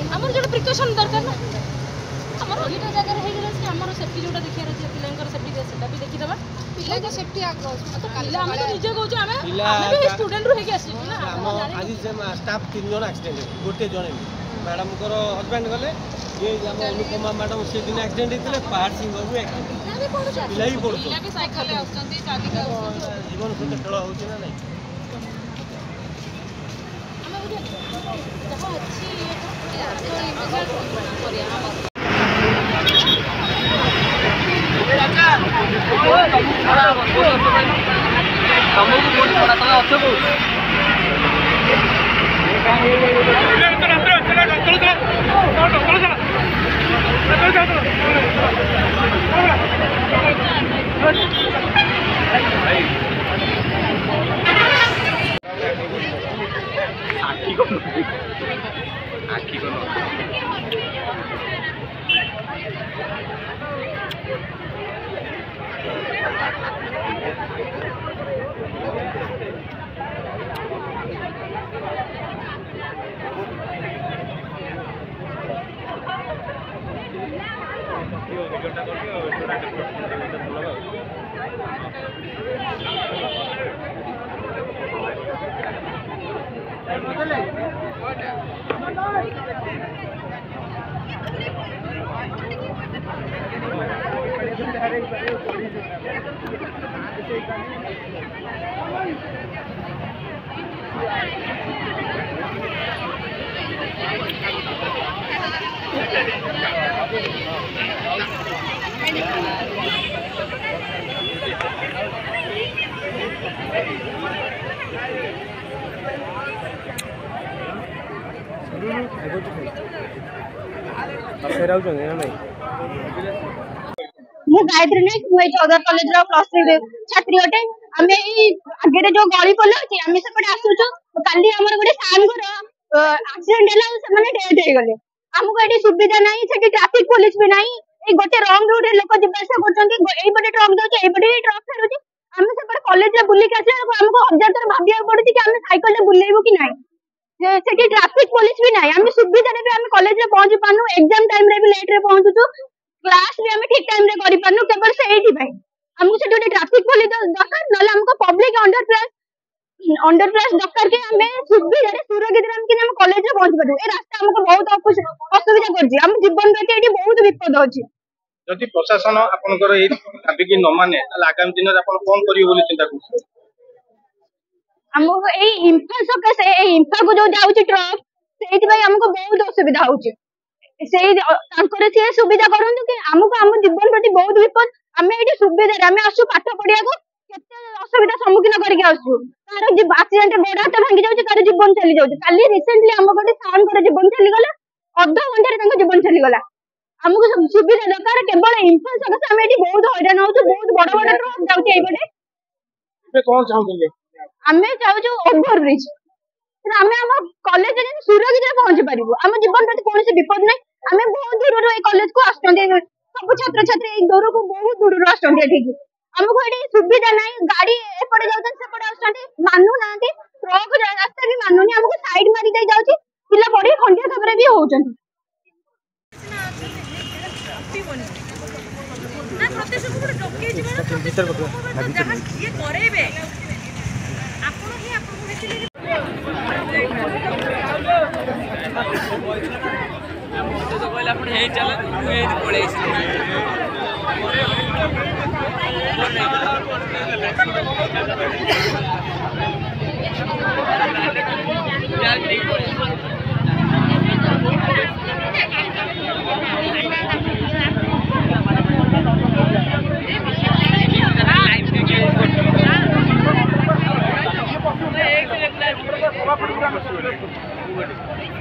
आमर जो प्रिकॉशन दरकार ना आमर एटा जगह रे हेगला से आमर सेफ्टी जोटा देखियार अछि पिलांकर सेफ्टी सेटा भी देखि दबा पिला के सेफ्टी आग तो पिला हम तो निजे कहू हमें भी स्टूडेंट रो हेगे आसी ना आज से स्टाफ 3 जन एक्सीडेंट गोटे जने मैडम को हस्बैंड गले ये हम अनुपमा मैडम से दिन एक्सीडेंट हेतले पहाड़ सिंह बाबू एक्सीडेंट पिला भी पड़तो पिला के साइकिल ले आउछंती चाली का जीवन सहित खेल होछि ना नहीं हमें बुझे जहां अच्छी आखी को मु गायत्री नायक मु चौधर कॉलेज रो प्लस 3 छात्री अटे आमे आगे जो गली पल्ले अछि आमे सेपटे आसुछु काली हमर गोटे सानगर एक्सीडेंट हला से माने डेथ हे गले हमको एटी सुविधा नाही सेठी ट्रैफिक पुलिस भी नाही ए गोटे रॉन्ग रूट लोक जिबासा करछंती एई पटे ट्रक जाउछ एई पटे ट्रक फेरुची आमे सेपटे कॉलेज रे बुली के आसे हमको हजार तर भाबिया पड़ुची कि आमे साइकिल रे बुलेइबो कि नाही सेठी ट्रैफिक पुलिस भी नाही आमे सुविधा रे भी आमे कॉलेज रे पहुंची पानु एग्जाम टाइम रे भी लेट रे पहुंचुछु क्लास भी हमें ठीक टाइम रे करि पानु केवल से एठी भाई हमको से गोटे ट्रैफिक पुलिस दरकार नले हमको पब्लिक अंडरपास दरकार के हमें सुविधा रे सुरक्षित रे हम कॉलेज रे पहुंच पारू ए रास्ता हमको बहुत असुविधा करछि हम जीवन प्रति एठी बहुत विपद अछि जदि प्रशासन आपनकर ए दाबी की न माने ताले आगामी दिन रे आपन कोन करियो बोली चिंता करछु हमको ए इंफा सके से इंफा को जो जाउछि ट्रक सेठी भाई हमको बहुत असुविधा होछि से सुविधा करते कि आमको आम जीवन प्रति बहुत विपद आम ये सुविधा आम आसु पाठ पढ़िया को असुविधा सम्मुखीन करके आसु कार एक्सीडेंट गोड़ हाथ भांगी जाऊँ कार जीवन चली जाऊँ काली रिसेंटली आम गोटे सार जीवन चलीगला अध घंटे जीवन चलीगला आमको सुविधा दरकार केवल इंफा सकाशे आम ये बहुत हैरान हो बहुत बड़ बड़ ट्रक जाऊँगे आम चाहूँ ओभर ब्रिज आम कॉलेज सुरक्षित पहुंची पारू आम जीवन प्रति कौन विपद ना आम बहुत दूर कॉलेज को आसुँच सब छात्र छात्री दूर को बहुत दूर आसुँच आमको ये सुविधा ना गाड़ी एपटे जाते सेपटे आसुँच मानु ना ट्रक रास्ता भी मानुनी आमको साइड मारी दे जाऊँ पिला पढ़ी खंडिया खबर भी होती है।